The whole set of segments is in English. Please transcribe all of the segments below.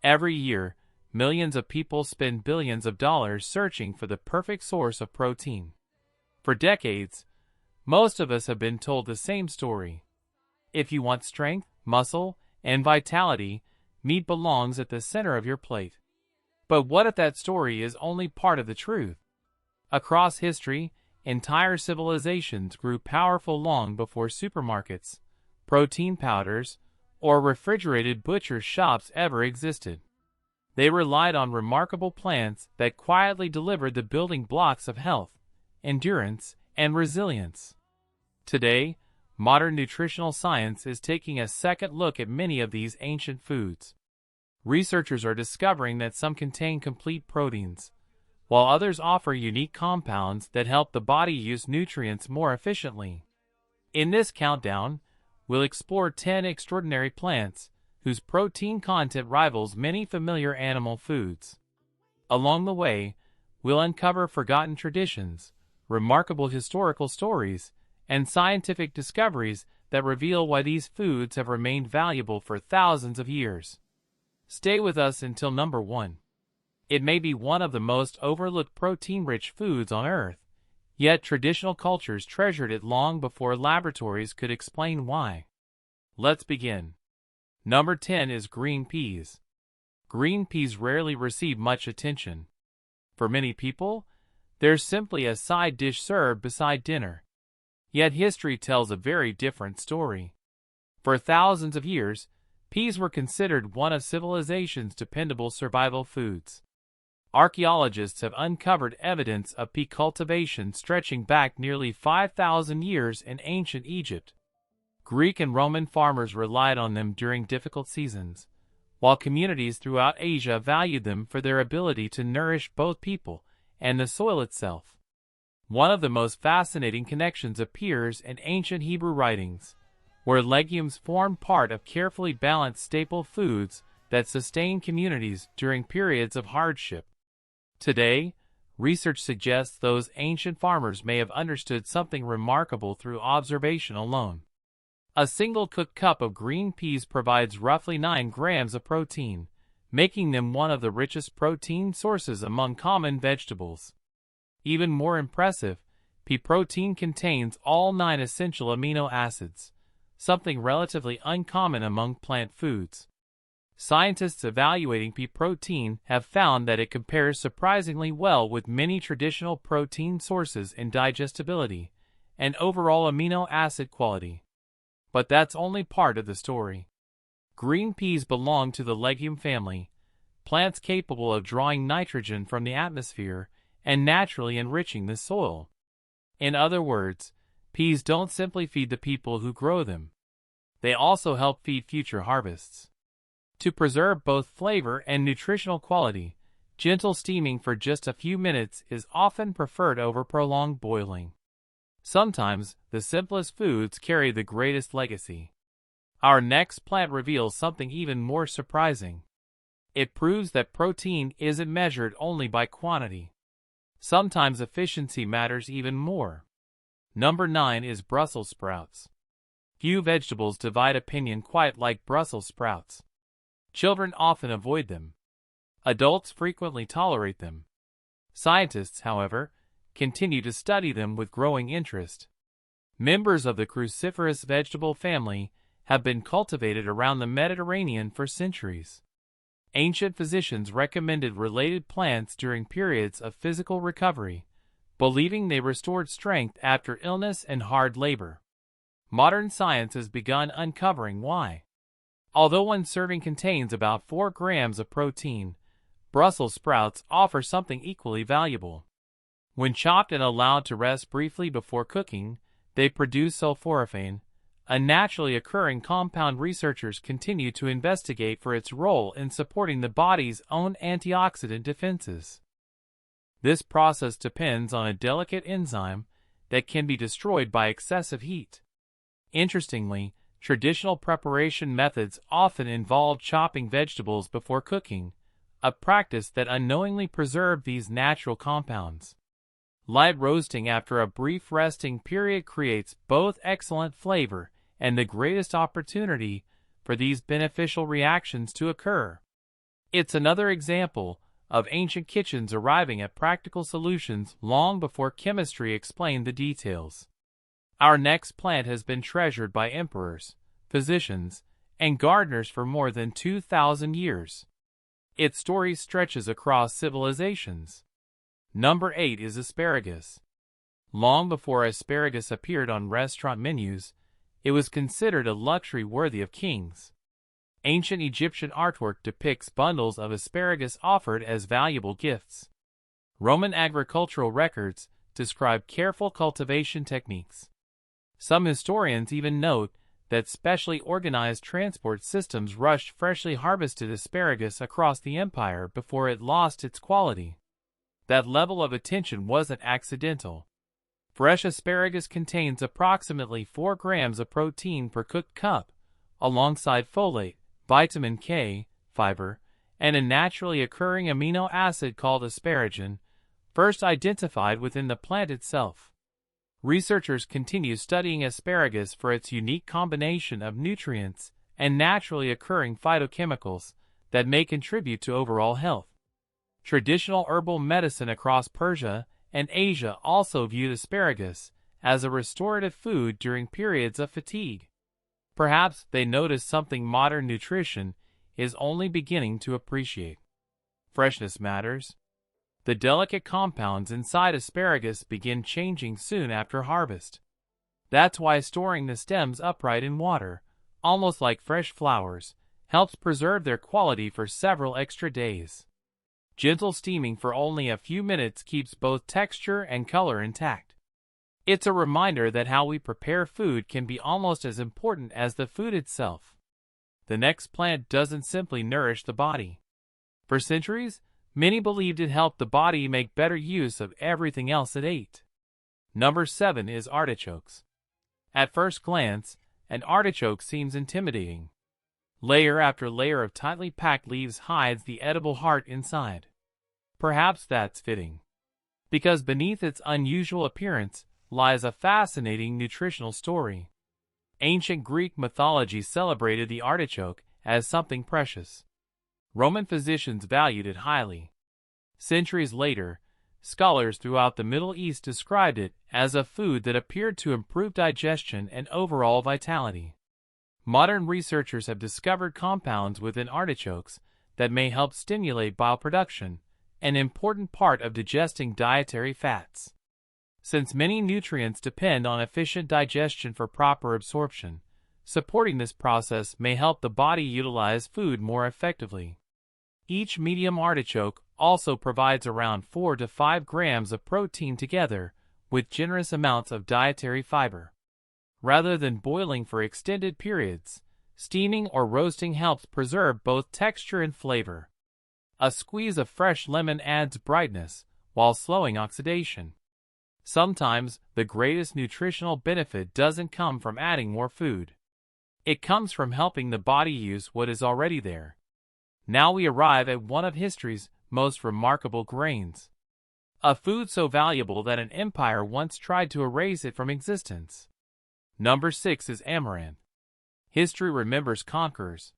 Every year, millions of people spend billions of dollars searching for the perfect source of protein. For decades, most of us have been told the same story. If you want strength, muscle, and vitality, meat belongs at the center of your plate. But what if that story is only part of the truth? Across history, entire civilizations grew powerful long before supermarkets, protein powders, or refrigerated butcher shops ever existed. They relied on remarkable plants that quietly delivered the building blocks of health, endurance, and resilience. Today, modern nutritional science is taking a second look at many of these ancient foods. Researchers are discovering that some contain complete proteins, while others offer unique compounds that help the body use nutrients more efficiently. In this countdown, we'll explore 10 extraordinary plants whose protein content rivals many familiar animal foods. Along the way, we'll uncover forgotten traditions, remarkable historical stories, and scientific discoveries that reveal why these foods have remained valuable for thousands of years. Stay with us until number 1. It may be one of the most overlooked protein-rich foods on Earth, yet traditional cultures treasured it long before laboratories could explain why. Let's begin. Number 10 is green peas. Green peas rarely receive much attention. For many people, they're simply a side dish served beside dinner. Yet history tells a very different story. For thousands of years, peas were considered one of civilization's dependable survival foods. Archaeologists have uncovered evidence of pea cultivation stretching back nearly 5,000 years in ancient Egypt. Greek and Roman farmers relied on them during difficult seasons, while communities throughout Asia valued them for their ability to nourish both people and the soil itself. One of the most fascinating connections appears in ancient Hebrew writings, where legumes formed part of carefully balanced staple foods that sustained communities during periods of hardship. Today, research suggests those ancient farmers may have understood something remarkable through observation alone. A single cooked cup of green peas provides roughly 9 grams of protein, making them one of the richest protein sources among common vegetables. Even more impressive, pea protein contains all 9 essential amino acids, something relatively uncommon among plant foods. Scientists evaluating pea protein have found that it compares surprisingly well with many traditional protein sources in digestibility and overall amino acid quality. But that's only part of the story. Green peas belong to the legume family, plants capable of drawing nitrogen from the atmosphere and naturally enriching the soil. In other words, peas don't simply feed the people who grow them. They also help feed future harvests. To preserve both flavor and nutritional quality, gentle steaming for just a few minutes is often preferred over prolonged boiling. Sometimes, the simplest foods carry the greatest legacy. Our next plant reveals something even more surprising. It proves that protein isn't measured only by quantity. Sometimes efficiency matters even more. Number 9 is Brussels sprouts. Few vegetables divide opinion quite like Brussels sprouts. Children often avoid them. Adults frequently tolerate them. Scientists, however, continue to study them with growing interest. Members of the cruciferous vegetable family have been cultivated around the Mediterranean for centuries. Ancient physicians recommended related plants during periods of physical recovery, believing they restored strength after illness and hard labor. Modern science has begun uncovering why. Although one serving contains about 4 grams of protein, Brussels sprouts offer something equally valuable. When chopped and allowed to rest briefly before cooking, they produce sulforaphane, a naturally occurring compound researchers continue to investigate for its role in supporting the body's own antioxidant defenses. This process depends on a delicate enzyme that can be destroyed by excessive heat. Interestingly, traditional preparation methods often involve chopping vegetables before cooking, a practice that unknowingly preserved these natural compounds. Light roasting after a brief resting period creates both excellent flavor and the greatest opportunity for these beneficial reactions to occur. It's another example of ancient kitchens arriving at practical solutions long before chemistry explained the details. Our next plant has been treasured by emperors, physicians, and gardeners for more than 2,000 years. Its story stretches across civilizations. Number 8 is asparagus. Long before asparagus appeared on restaurant menus, it was considered a luxury worthy of kings. Ancient Egyptian artwork depicts bundles of asparagus offered as valuable gifts. Roman agricultural records describe careful cultivation techniques. Some historians even note that specially organized transport systems rushed freshly harvested asparagus across the empire before it lost its quality. That level of attention wasn't accidental. Fresh asparagus contains approximately 4 grams of protein per cooked cup, alongside folate, vitamin K, fiber, and a naturally occurring amino acid called asparagine, first identified within the plant itself. Researchers continue studying asparagus for its unique combination of nutrients and naturally occurring phytochemicals that may contribute to overall health. Traditional herbal medicine across Persia and Asia also viewed asparagus as a restorative food during periods of fatigue. Perhaps they noticed something modern nutrition is only beginning to appreciate. Freshness matters. The delicate compounds inside asparagus begin changing soon after harvest. That's why storing the stems upright in water, almost like fresh flowers, helps preserve their quality for several extra days. Gentle steaming for only a few minutes keeps both texture and color intact. It's a reminder that how we prepare food can be almost as important as the food itself. The next plant doesn't simply nourish the body. For centuries, many believed it helped the body make better use of everything else it ate. Number 7 is artichokes. At first glance, an artichoke seems intimidating. Layer after layer of tightly packed leaves hides the edible heart inside. Perhaps that's fitting, because beneath its unusual appearance lies a fascinating nutritional story. Ancient Greek mythology celebrated the artichoke as something precious. Roman physicians valued it highly. Centuries later, scholars throughout the Middle East described it as a food that appeared to improve digestion and overall vitality. Modern researchers have discovered compounds within artichokes that may help stimulate bile production, an important part of digesting dietary fats. Since many nutrients depend on efficient digestion for proper absorption, supporting this process may help the body utilize food more effectively. Each medium artichoke also provides around 4 to 5 grams of protein together with generous amounts of dietary fiber. Rather than boiling for extended periods, steaming or roasting helps preserve both texture and flavor. A squeeze of fresh lemon adds brightness while slowing oxidation. Sometimes, the greatest nutritional benefit doesn't come from adding more food. It comes from helping the body use what is already there. Now we arrive at one of history's most remarkable grains. A food so valuable that an empire once tried to erase it from existence. Number 6 is amaranth. History remembers conquerors.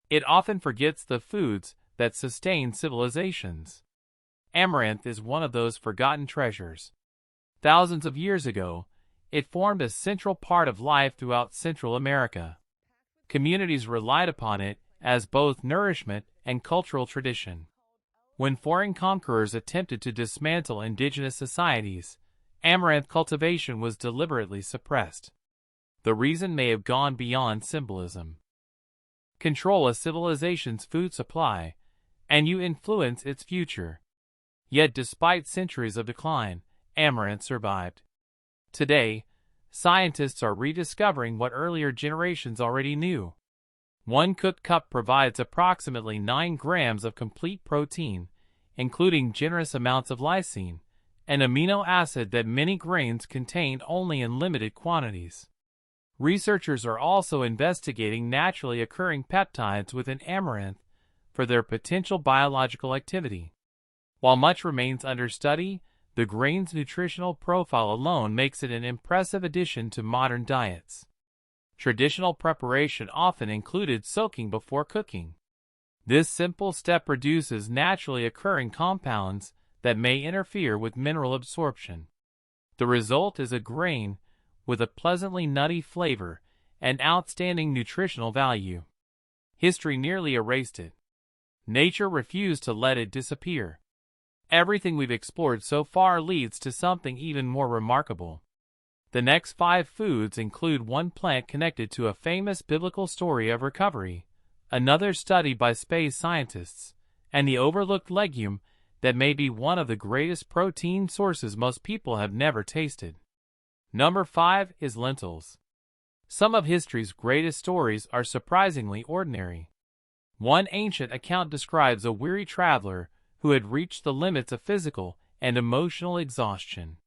It often forgets the foods that sustain civilizations. Amaranth is one of those forgotten treasures. Thousands of years ago, it formed a central part of life throughout Central America. Communities relied upon it as both nourishment and cultural tradition. When foreign conquerors attempted to dismantle indigenous societies, amaranth cultivation was deliberately suppressed. The reason may have gone beyond symbolism. Control a civilization's food supply, and you influence its future. Yet despite centuries of decline, amaranth survived. Today, scientists are rediscovering what earlier generations already knew. One cooked cup provides approximately 9 grams of complete protein, including generous amounts of lysine, an amino acid that many grains contain only in limited quantities. Researchers are also investigating naturally occurring peptides within amaranth for their potential biological activity. While much remains under study, the grain's nutritional profile alone makes it an impressive addition to modern diets. Traditional preparation often included soaking before cooking. This simple step reduces naturally occurring compounds that may interfere with mineral absorption. The result is a grain with a pleasantly nutty flavor and outstanding nutritional value. History nearly erased it. Nature refused to let it disappear. Everything we've explored so far leads to something even more remarkable. The next 5 foods include one plant connected to a famous biblical story of recovery, another studied by space scientists, and the overlooked legume that may be one of the greatest protein sources most people have never tasted. Number 5 is lentils. Some of history's greatest stories are surprisingly ordinary. One ancient account describes a weary traveler who had reached the limits of physical and emotional exhaustion.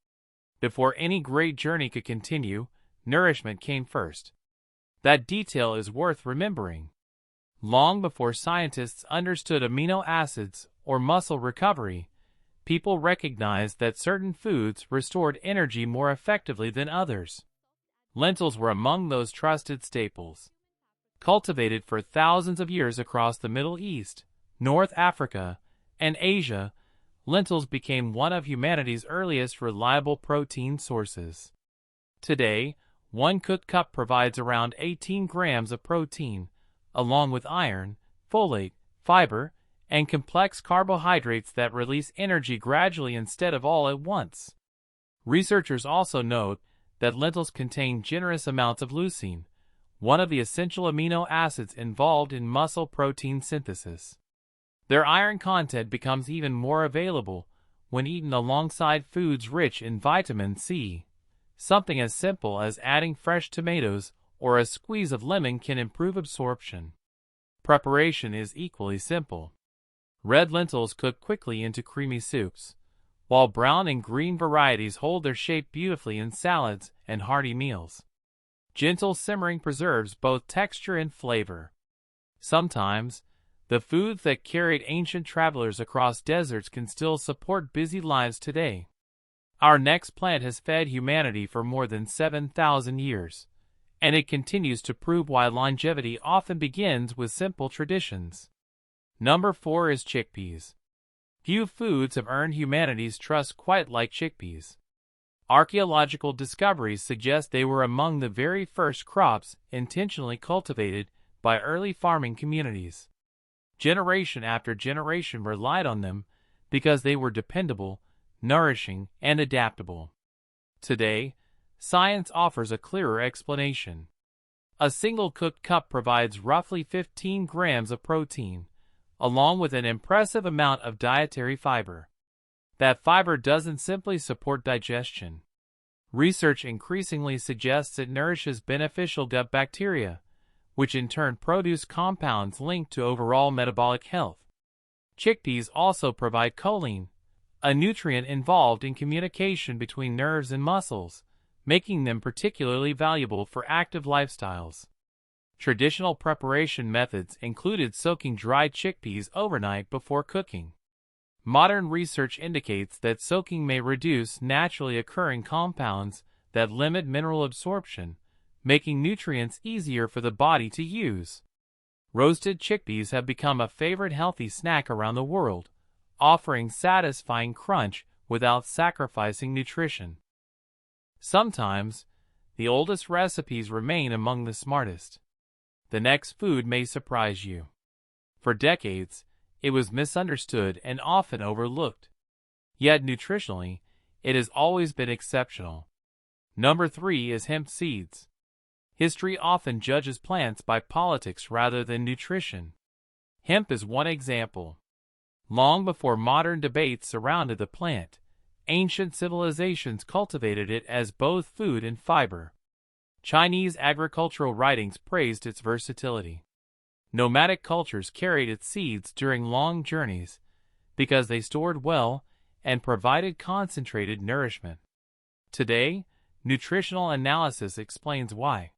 Before any great journey could continue, nourishment came first. That detail is worth remembering. Long before scientists understood amino acids or muscle recovery, people recognized that certain foods restored energy more effectively than others. Lentils were among those trusted staples. Cultivated for thousands of years across the Middle East, North Africa, and Asia, lentils became one of humanity's earliest reliable protein sources. Today, one cooked cup provides around 18 grams of protein, along with iron, folate, fiber, and complex carbohydrates that release energy gradually instead of all at once. Researchers also note that lentils contain generous amounts of leucine, one of the essential amino acids involved in muscle protein synthesis. Their iron content becomes even more available when eaten alongside foods rich in vitamin C. Something as simple as adding fresh tomatoes or a squeeze of lemon can improve absorption. Preparation is equally simple. Red lentils cook quickly into creamy soups, while brown and green varieties hold their shape beautifully in salads and hearty meals. Gentle simmering preserves both texture and flavor. Sometimes, the foods that carried ancient travelers across deserts can still support busy lives today. Our next plant has fed humanity for more than 7,000 years, and it continues to prove why longevity often begins with simple traditions. Number 4 is chickpeas. Few foods have earned humanity's trust quite like chickpeas. Archaeological discoveries suggest they were among the very first crops intentionally cultivated by early farming communities. Generation after generation relied on them because they were dependable, nourishing, and adaptable. Today, science offers a clearer explanation. A single cooked cup provides roughly 15 grams of protein, along with an impressive amount of dietary fiber. That fiber doesn't simply support digestion. Research increasingly suggests it nourishes beneficial gut bacteria, which in turn produce compounds linked to overall metabolic health. Chickpeas also provide choline, a nutrient involved in communication between nerves and muscles, making them particularly valuable for active lifestyles. Traditional preparation methods included soaking dried chickpeas overnight before cooking. Modern research indicates that soaking may reduce naturally occurring compounds that limit mineral absorption, making nutrients easier for the body to use. Roasted chickpeas have become a favorite healthy snack around the world, offering satisfying crunch without sacrificing nutrition. Sometimes, the oldest recipes remain among the smartest. The next food may surprise you. For decades, it was misunderstood and often overlooked. Yet nutritionally, it has always been exceptional. Number 3 is hemp seeds. History often judges plants by politics rather than nutrition. Hemp is one example. Long before modern debates surrounded the plant, ancient civilizations cultivated it as both food and fiber. Chinese agricultural writings praised its versatility. Nomadic cultures carried its seeds during long journeys because they stored well and provided concentrated nourishment. Today, nutritional analysis explains why.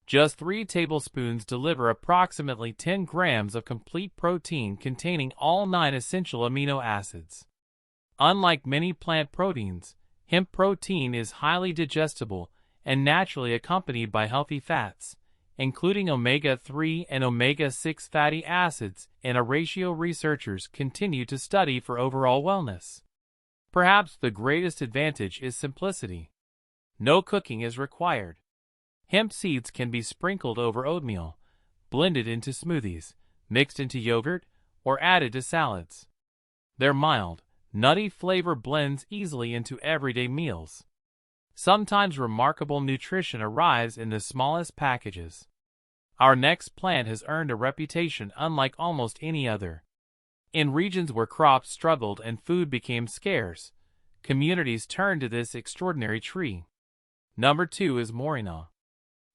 Just 3 tablespoons deliver approximately 10 grams of complete protein containing all 9 essential amino acids. Unlike many plant proteins, hemp protein is highly digestible and naturally accompanied by healthy fats, including omega-3 and omega-6 fatty acids, in a ratio researchers continue to study for overall wellness. Perhaps the greatest advantage is simplicity. No cooking is required. Hemp seeds can be sprinkled over oatmeal, blended into smoothies, mixed into yogurt, or added to salads. Their mild, nutty flavor blends easily into everyday meals. Sometimes remarkable nutrition arrives in the smallest packages. Our next plant has earned a reputation unlike almost any other. In regions where crops struggled and food became scarce, communities turned to this extraordinary tree. Number 2 is moringa.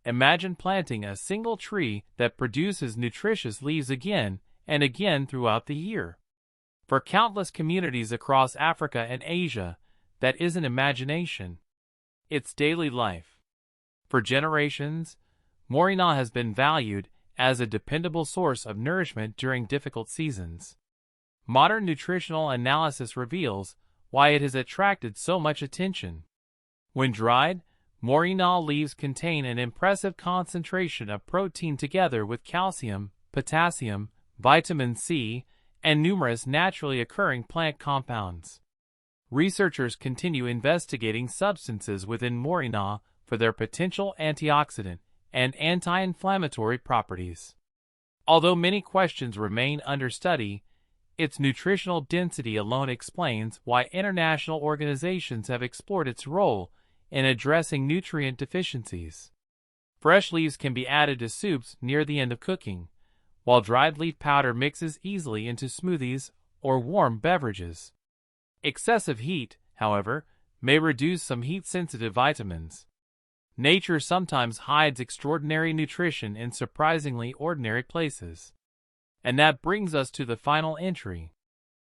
Imagine planting a single tree that produces nutritious leaves again and again throughout the year. For countless communities across Africa and Asia, that isn't imagination. It's daily life. For generations, moringa has been valued as a dependable source of nourishment during difficult seasons. Modern nutritional analysis reveals why it has attracted so much attention. When dried, moringa leaves contain an impressive concentration of protein together with calcium, potassium, vitamin C, and numerous naturally occurring plant compounds. Researchers continue investigating substances within moringa for their potential antioxidant and anti-inflammatory properties. Although many questions remain under study, its nutritional density alone explains why international organizations have explored its role in addressing nutrient deficiencies. Fresh leaves can be added to soups near the end of cooking, while dried leaf powder mixes easily into smoothies or warm beverages. Excessive heat, however, may reduce some heat-sensitive vitamins. Nature sometimes hides extraordinary nutrition in surprisingly ordinary places. And that brings us to the final entry,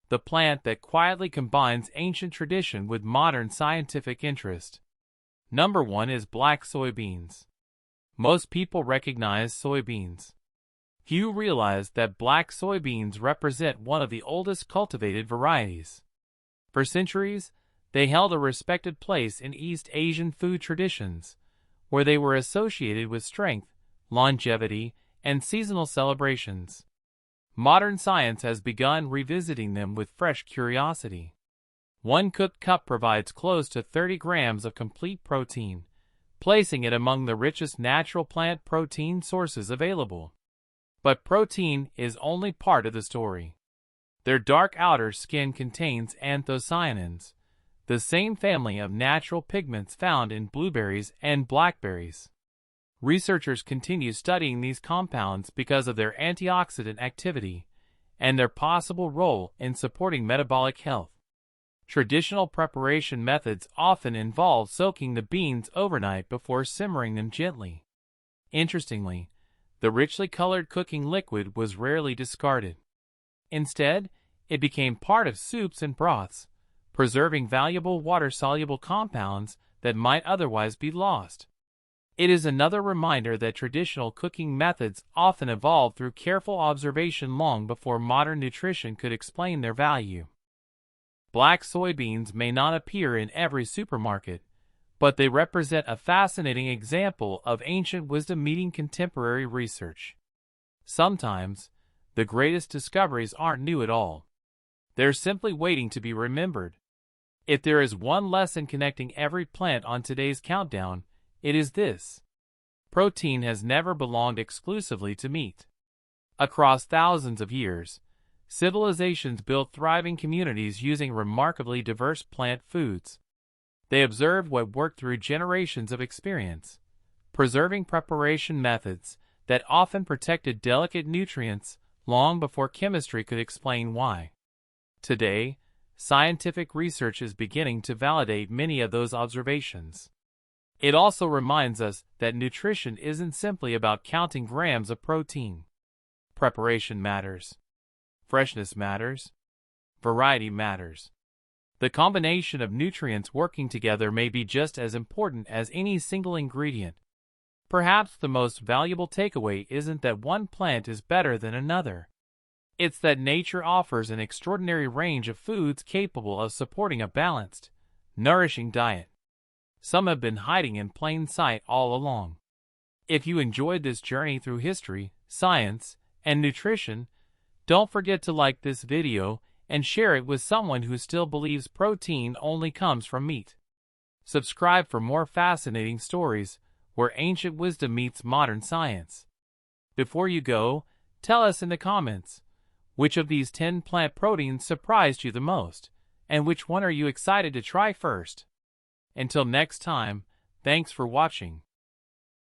the plant that quietly combines ancient tradition with modern scientific interest. Number 1 is black soybeans. Most people recognize soybeans. Few realize that black soybeans represent one of the oldest cultivated varieties. For centuries, they held a respected place in East Asian food traditions, where they were associated with strength, longevity, and seasonal celebrations. Modern science has begun revisiting them with fresh curiosity. One cooked cup provides close to 30 grams of complete protein, placing it among the richest natural plant protein sources available. But protein is only part of the story. Their dark outer skin contains anthocyanins, the same family of natural pigments found in blueberries and blackberries. Researchers continue studying these compounds because of their antioxidant activity and their possible role in supporting metabolic health. Traditional preparation methods often involve soaking the beans overnight before simmering them gently. Interestingly, the richly colored cooking liquid was rarely discarded. Instead, it became part of soups and broths, preserving valuable water-soluble compounds that might otherwise be lost. It is another reminder that traditional cooking methods often evolved through careful observation long before modern nutrition could explain their value. Black soybeans may not appear in every supermarket, but they represent a fascinating example of ancient wisdom meeting contemporary research. Sometimes, the greatest discoveries aren't new at all. They're simply waiting to be remembered. If there is one lesson connecting every plant on today's countdown, it is this: protein has never belonged exclusively to meat. Across thousands of years, civilizations built thriving communities using remarkably diverse plant foods. They observed what worked through generations of experience, preserving preparation methods that often protected delicate nutrients long before chemistry could explain why. Today, scientific research is beginning to validate many of those observations. It also reminds us that nutrition isn't simply about counting grams of protein. Preparation matters. Freshness matters. Variety matters. The combination of nutrients working together may be just as important as any single ingredient. Perhaps the most valuable takeaway isn't that one plant is better than another. It's that nature offers an extraordinary range of foods capable of supporting a balanced, nourishing diet. Some have been hiding in plain sight all along. If you enjoyed this journey through history, science, and nutrition, don't forget to like this video and share it with someone who still believes protein only comes from meat. Subscribe for more fascinating stories where ancient wisdom meets modern science. Before you go, tell us in the comments, which of these 10 plant proteins surprised you the most, and which one are you excited to try first? Until next time, thanks for watching.